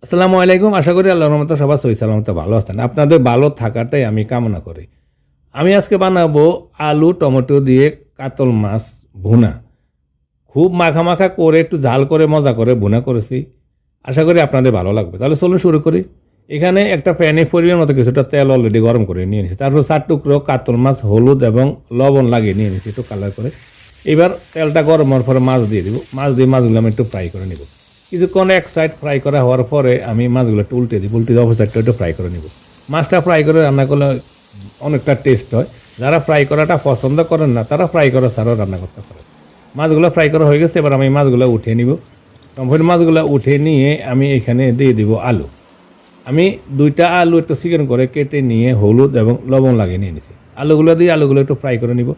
আসসালামু আলাইকুম। আশা করি আল্লাহর রহমতে সবাই সহি সালামতে ভালো আছেন। আপনাদের ভালো থাকাটাই আমি কামনা করি। আমি আজকে বানাবো আলু টমেটো দিয়ে কাতল মাছ ভুনা। খুব মাখা মাখা করে একটু ঝাল করে মজা করে ভুনা করেছি। আশা করি আপনাদের ভালো লাগবে। তাহলে চলুন শুরু করি। এখানে একটা প্যানে পরিমাণ মতো কিছুটা তেল অলরেডি গরম করে নিয়ে নিয়েছি। তারপর 4 টুকরো কাতল মাছ হলুদ এবং লবণ লাগিয়ে নিয়ে নিয়েছি একটু কালার করে। এবার তেলটা গরম হওয়ার পরে মাছ দিয়ে দিব। মাছ দিয়ে মাছগুলো আমি একটু ফ্রাই করে নিব। কিছুক্ষণ এক সাইড ফ্রাই করা হওয়ার পরে আমি মাছগুলো একটু উল্টে দিই। উল্টে দিয়ে অপর সাইডটা একটু ফ্রাই করে নিব। মাছটা ফ্রাই করে রান্না করলে অনেকটা টেস্ট হয়। যারা ফ্রাই করাটা পছন্দ করেন না তারা ফ্রাই করা ছাড়াও রান্না করতে পারে। মাছগুলো ফ্রাই করা হয়ে গেছে। এবার আমি মাছগুলো উঠিয়ে নিব। সম্পূর্ণ মাছগুলো উঠে নিয়ে আমি এখানে দিয়ে দিব আলু। আমি 2টা আলু একটু চিকেন করে কেটে নিয়ে হলুদ এবং লবণ লাগিয়ে নিয়ে নিছি। আলুগুলো দিয়ে আলুগুলো একটু ফ্রাই করে নিব।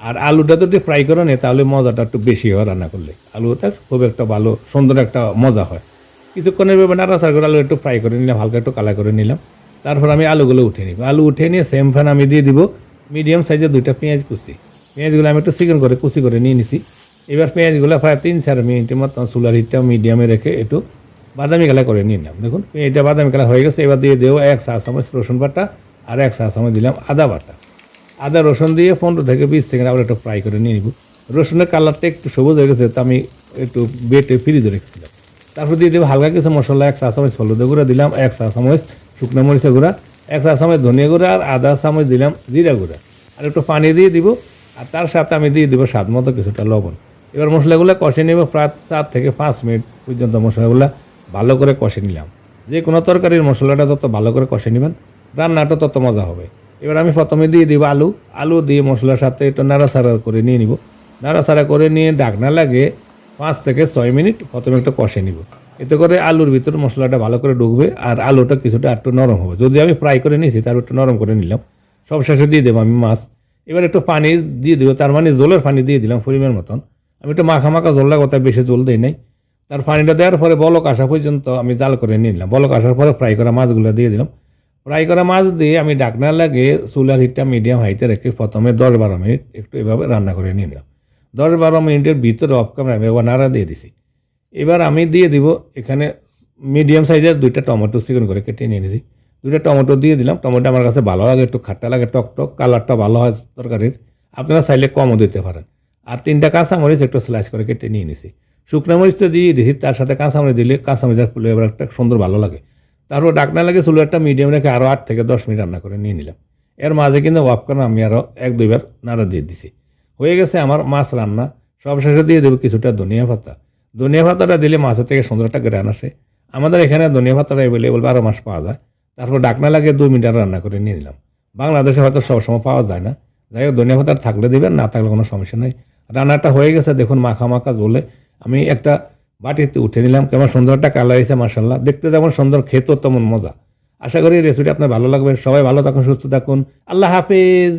আর আলুটা যদি ফ্রাই করে নেই তাহলে মজাটা একটু বেশি হয় রান্না করলে। আলুটা খুব একটা ভালো সুন্দর একটা মজা হয়। কিছুক্ষণের ব্যাপারে নাড়াচাড়া করে আলু একটু ফ্রাই করে নিলাম, হালকা একটু কালার করে নিলাম। তারপর আমি আলুগুলো উঠে নিব। আলু উঠে নিয়ে সেম ফ্যান আমি দিয়ে দিব মিডিয়াম সাইজের 2টা পেঁয়াজ কুচি। পেঁয়াজগুলো আমি একটু চিকেন করে কুচি করে নিয়ে নিছি। এবার পেঁয়াজগুলো প্রায় 3-4 মিনিটের মতো চুলার হিটটা মিডিয়ামে রেখে একটু বাদামি কালার করে নিয়ে নিলাম। দেখুন এটা বাদামি কালার হয়ে গেছে। এবার দিয়ে দেবো 1 চা চামচ রসুন বাটা আর 1 চা চামচ দিলাম আদা বাটা। আদা রসুন দিয়ে 15 থেকে 20 সেকেন্ড আবার একটু ফ্রাই করে নিয়ে নিব। রসুনের কালারটা একটু সবুজ হয়ে গেছে তো আমি একটু বেটে ফ্রিজে রেখেছিলাম। তারপর দিয়ে দেবো হালকা কিছু মশলা, 1 চা চামচ হলুদের গুঁড়া দিলাম, 1 চা চামচ শুকনো মরিচের গুঁড়া, 1 চা চামচ ধনিয়া গুঁড়া আর আধা চামচ দিলাম জিরা গুঁড়া। আর একটু পানি দিয়ে দিব। আর তার সাথে আমি দিয়ে দিব স্বাদ মতো কিছুটা লবণ। এবার মশলাগুলো কষে নেব প্রায় 4 থেকে 5 মিনিট পর্যন্ত মশলাগুলো ভালো করে কষে নিলাম। যে কোনো তরকারির মশলাটা যত ভালো করে কষে নেবেন রান্নাটা তত মজা হবে। এবার আমি প্রথমে দিয়ে দিব আলু। আলু দিয়ে মশলার সাথে একটু নাড়াচাড়া করে নিয়ে নিব। নাড়াচাড়া করে নিয়ে ঢাকনা লাগে 5 থেকে 6 মিনিট প্রথমে একটু কষে নিব। এতে করে আলুর ভিতরে মশলাটা ভালো করে ঢুকবে আর আলুটা কিছুটা একটু নরম হবে। যদি আমি ফ্রাই করে নিয়েছি তার একটু নরম করে নিলাম। সব শেষে দিয়ে দেবো আমি মাছ। এবার একটু পানি দিয়ে দেবো, তার মানে জলের পানি দিয়ে দিলাম পরিমাণ মতন। আমি একটু মাখা মাখা জল লাগো তাই বেশি জল দিই নাই। তার পানিটা দেওয়ার পরে বলক আসা পর্যন্ত আমি জাল করে নিয়ে নিলাম। বলক আসার পরে ফ্রাই করা মাছগুলো দিয়ে দিলাম। ফ্রাই করা মাছ দিয়ে আমি ঢাকনা লাগিয়ে চুলার হিটটা মিডিয়াম হাইতে রেখে প্রথমে 10-12 মিনিট একটু এভাবে রান্না করে নিয়ে নিলাম। 10-12 মিনিটের ভিতরে অফ ক্যামেরা আমি এবার নাড়া দিয়ে দিছি। এবার আমি দিয়ে দিব এখানে মিডিয়াম সাইজের 2টা টমেটো চিকন করে কেটে নিয়ে নিয়েছি। 2টা টমেটো দিয়ে দিলাম। টমেটো আমার কাছে ভালো লাগে, একটু খাট্টা লাগে, টক কালারটা ভালো হয় তরকারির। আপনারা চাইলে কমও দিতে পারেন। আর 3টা কাঁচামরিচ একটু স্লাইস করে কেটে নিয়ে নিছি। শুকনো মরিচ তো দিয়ে দিছি, তার সাথে কাঁচামরিচ দিলে কাঁচামরিচের ফ্লেভার একটা সুন্দর ভালো লাগে। তারপর ঢাকনা লাগে চুলাটা মিডিয়াম রেখে আরও 8 থেকে 10 মিনিট রান্না করে নিয়ে নিলাম। এর মাঝে কিন্তু অফ করে আমি আরও 1-2 বার নাড়া দিয়ে দিছি। হয়ে গেছে আমার মাছ রান্না। সব শেষে দিয়ে দেবো কিছুটা ধনিয়া পাতা। ধনিয়া পাতাটা দিলে মাছের থেকে সুন্দর একটা গ্রান আসে। আমাদের এখানে ধনিয়া পাতাটা অ্যাভেলেবল 12 মাস পাওয়া যায়। তারপর ঢাকনা লাগিয়ে 2 মিনিট রান্না করে নিয়ে নিলাম। বাংলাদেশে হয়তো সবসময় পাওয়া যায় না। যাই হোক ধনিয়া পাতা থাকলে দেবেন, না থাকলে কোনো সমস্যা নেই। রান্নাটা হয়ে গেছে দেখুন মাখা মাখা ঝোলে। আমি একটা বাটিতে উঠে নিলাম। কেমন সুন্দর একটা কালার হয়েছে মাশাআল্লাহ। দেখতে যেমন সুন্দর খেতেও তেমন মজা। আশা করি রেসিপিটা আপনার ভালো লাগবে। সবাই ভালো থাকুন, সুস্থ থাকুন। আল্লাহ হাফেজ।